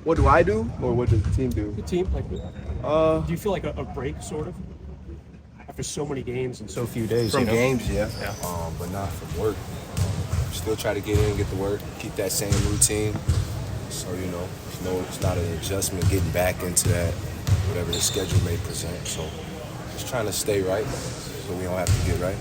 What do I do, or what does the team do? The team, like, do you feel like a break, sort of, after so many games in so few days? From games, Yeah. but not from work. Still try to get in, get the work, keep that same routine. So, it's not an adjustment getting back into that, whatever the schedule may present. So, just trying to stay right so we don't have to get right.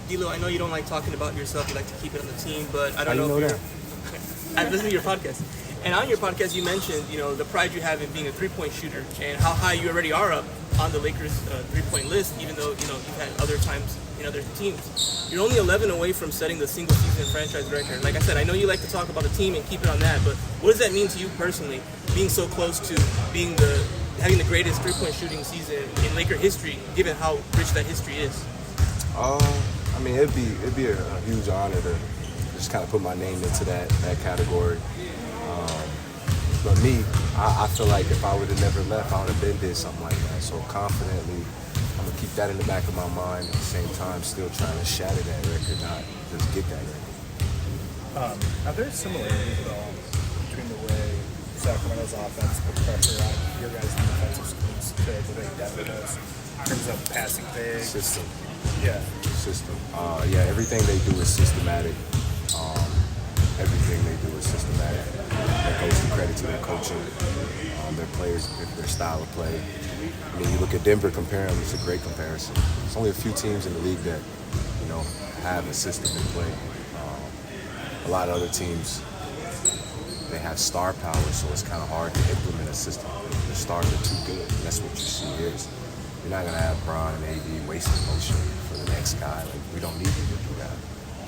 D'Lo, I know you don't like talking about yourself. You like to keep it on the team, but I don't How know you know if I've listened to your podcast. And on your podcast, you mentioned, the pride you have in being a three-point shooter and how high you already are up on the Lakers three-point list, even though, you've had other times in other teams. You're only 11 away from setting the single-season franchise record. Like I said, I know you like to talk about the team and keep it on that, but what does that mean to you personally, being so close to having the greatest three-point shooting season in Laker history, given how rich that history is? It'd be a huge honor to just kind of put my name into that category. But me, I feel like if I would have never left, I would have been did something like that. So confidently, I'm gonna keep that in the back of my mind. At the same time, still trying to shatter that record, not just get that record. Are there similarities at all between the way Sacramento's offense puts pressure on your guys' defensive schemes to the way Denver does in terms of passing big? System. Yeah. System. Everything they do is systematic. Everything they do is systematic. That goes to credit to their coaching, their players, their style of play. I mean, you look at Denver, compare them, it's a great comparison. There's only a few teams in the league that, have a system in play. A lot of other teams, they have star power, so it's kind of hard to implement a system. The stars are too good, and that's what you see here. You're not going to have Bron and AD wasting motion for the next guy. Like, we don't need to do that.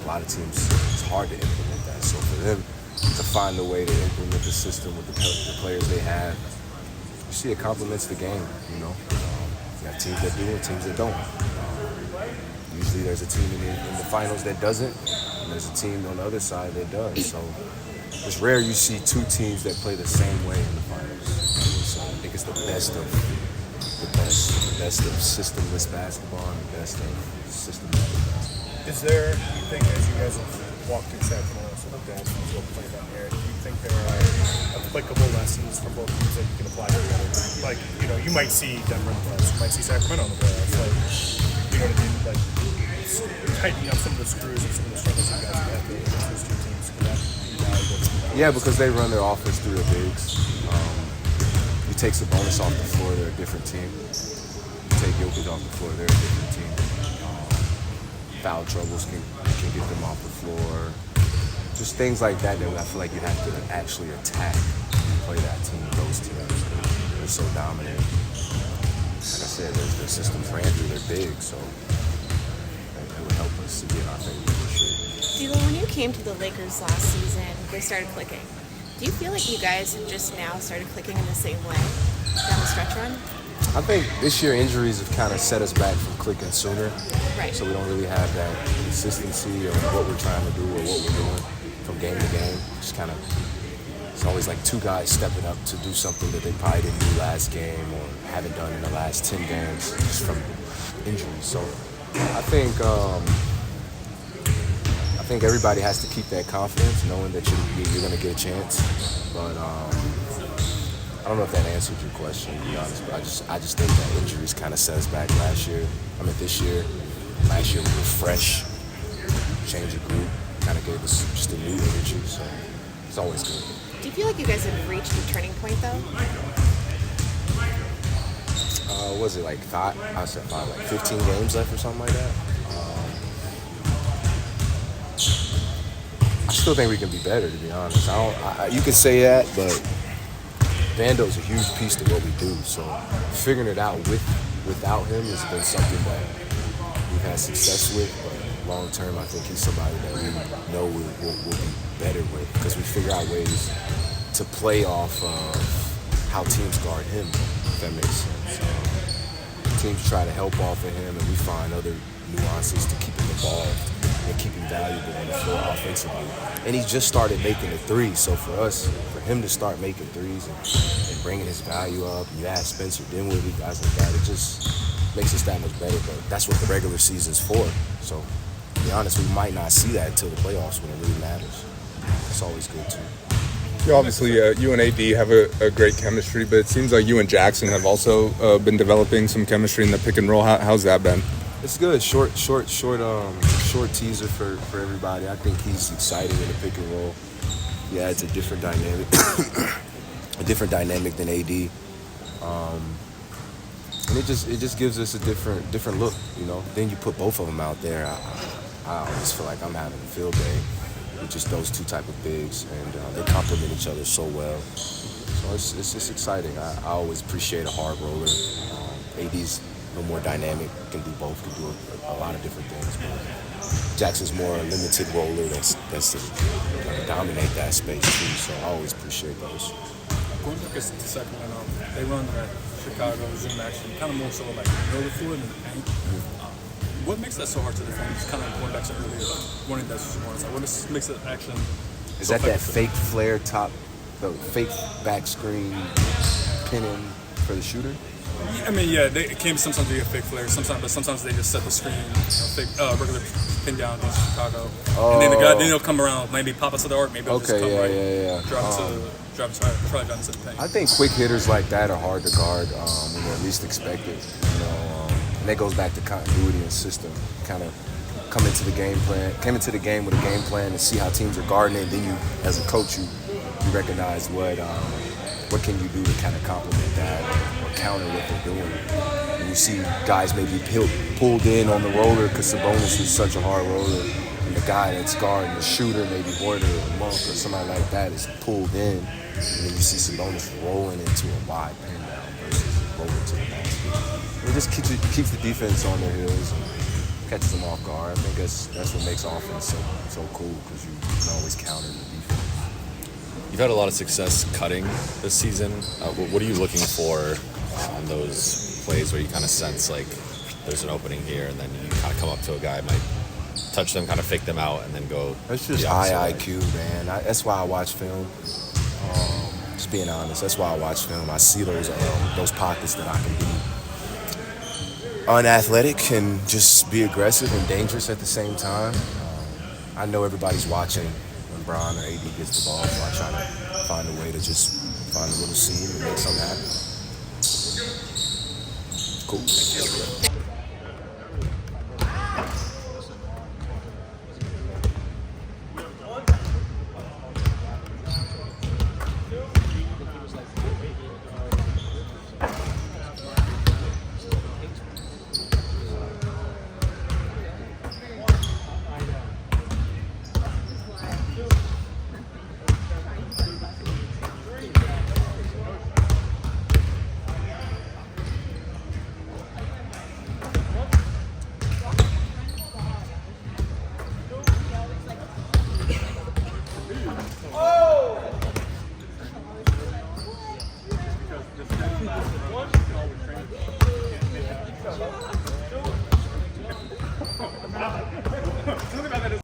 A lot of teams, it's hard to implement that. So for them to find a way to implement the system with the players they have, you see it complements the game, You have teams that do and teams that don't. Usually there's a team in the finals that doesn't, and there's a team on the other side that does. So it's rare you see two teams that play the same way in the finals. So I think it's the best of systemless basketball and the best of systematic basketball. Is there, you think, as you guys have walked through Sacramento, so the dance will play down here, do you think there are applicable lessons from both teams that you can apply to the other? Like, you might see Denver in the playoffs, you might see Sacramento in the playoffs. Like, you know what I mean? Like, tightening up some of the screws and some of the struggles you guys have had against those two teams. Could that be valuable? Yeah, because they run their offense through their bigs. You take Sabonis off the floor, they're a different team. You take Jokic off the floor, they're a different team. Foul troubles can get them off the floor. Just things like that I feel like you have to actually attack and play that team, those teams. They're so dominant. Like I said, their systems ran through their big, so it would help us to get our favor for sure. D'Lo, when you came to the Lakers last season, they started clicking. Do you feel like you guys have just now started clicking in the same way down the stretch run? I think this year injuries have kind of set us back from clicking sooner. Right. So we don't really have that consistency of what we're trying to do or what we're doing from game to game. Just kind of, it's always like two guys stepping up to do something that they probably didn't do last game or haven't done in the last 10 games just from injuries. So I think everybody has to keep that confidence, knowing that you're going to get a chance. But I don't know if that answered your question, to be honest. But I just think that injuries kind of set us back this year. Last year we were fresh, change of group, kind of gave us just a new energy. So it's always good. Do you feel like you guys have reached a turning point, though? Was it like 5? I said 5, like 15 games left or something like that. I still think we can be better, to be honest. You could say that, but Vando's a huge piece to what we do. So figuring it out without him has been something that we've had success with. But long term, I think he's somebody that we know we'll be better with because we figure out ways to play off of how teams guard him, if that makes sense. Teams try to help off of him, and we find other nuances to keep him involved and keep him valuable on the floor offensively. And he just started making the threes, so for him to start making threes and bringing his value up, and you add Spencer Dinwiddie, guys like that, it just makes us that much better. But that's what the regular season's for. So to be honest, we might not see that until the playoffs when it really matters. It's always good to Obviously, you and AD have a great chemistry, but it seems like you and Jackson have also been developing some chemistry in the pick and roll. How's that been? It's good. Short teaser for everybody. I think he's exciting in the pick and roll. Yeah, it's a different dynamic, a different dynamic than AD. And it just gives us a different look, you know. Then you put both of them out there. I always feel like I'm having a field day with just those two type of bigs, and they complement each other so well. So it's just exciting. I always appreciate a hard roller. AD's a little more dynamic, can do both, can do a lot of different things. But Jackson's more a limited roller that's to dominate that space too. So I always appreciate those. Going back to Sacramento, they run that Chicago zoom action, kind of more so like middle of the floor than the paint. What makes that so hard to defend? It's kind of going back to earlier, like running that Sabonis. Like, what makes that action? Is that fake flare top, the fake back screen pinning for the shooter? I mean, yeah, sometimes they get fake flares, but sometimes they just set the screen, fake regular pin down against Chicago, and then the guy then he'll come around, maybe pop it to the arc, maybe he'll just come drive into the paint. I think quick hitters like that are hard to guard when they're least expected. You know, and that goes back to continuity and system. Kind of came into the game with a game plan and see how teams are guarding it. And then you, as a coach, you recognize what can you do to kind of complement that or counter what they're doing. And you see guys maybe pulled in on the roller because Sabonis is such a hard roller, and the guy that's guarding the shooter, maybe Hoarder or Monk or somebody like that, is pulled in, and then you see Sabonis rolling into a wide pin down versus rolling to the basket. It just keeps the defense on their heels and catches them off guard. I think that's what makes offense so cool, because you can always counter the defense. You've had a lot of success cutting this season. What are you looking for on those plays where you kind of sense like there's an opening here, and then you kind of come up to a guy, might touch them, kind of fake them out, and then go? That's just high IQ, man. That's why I watch film. Just being honest, that's why I watch film. I see those pockets that I can be unathletic and just be aggressive and dangerous at the same time. I know everybody's watching when Bron or AD gets the ball, so I try to find a way to just find a little seam and make something happen. Cool.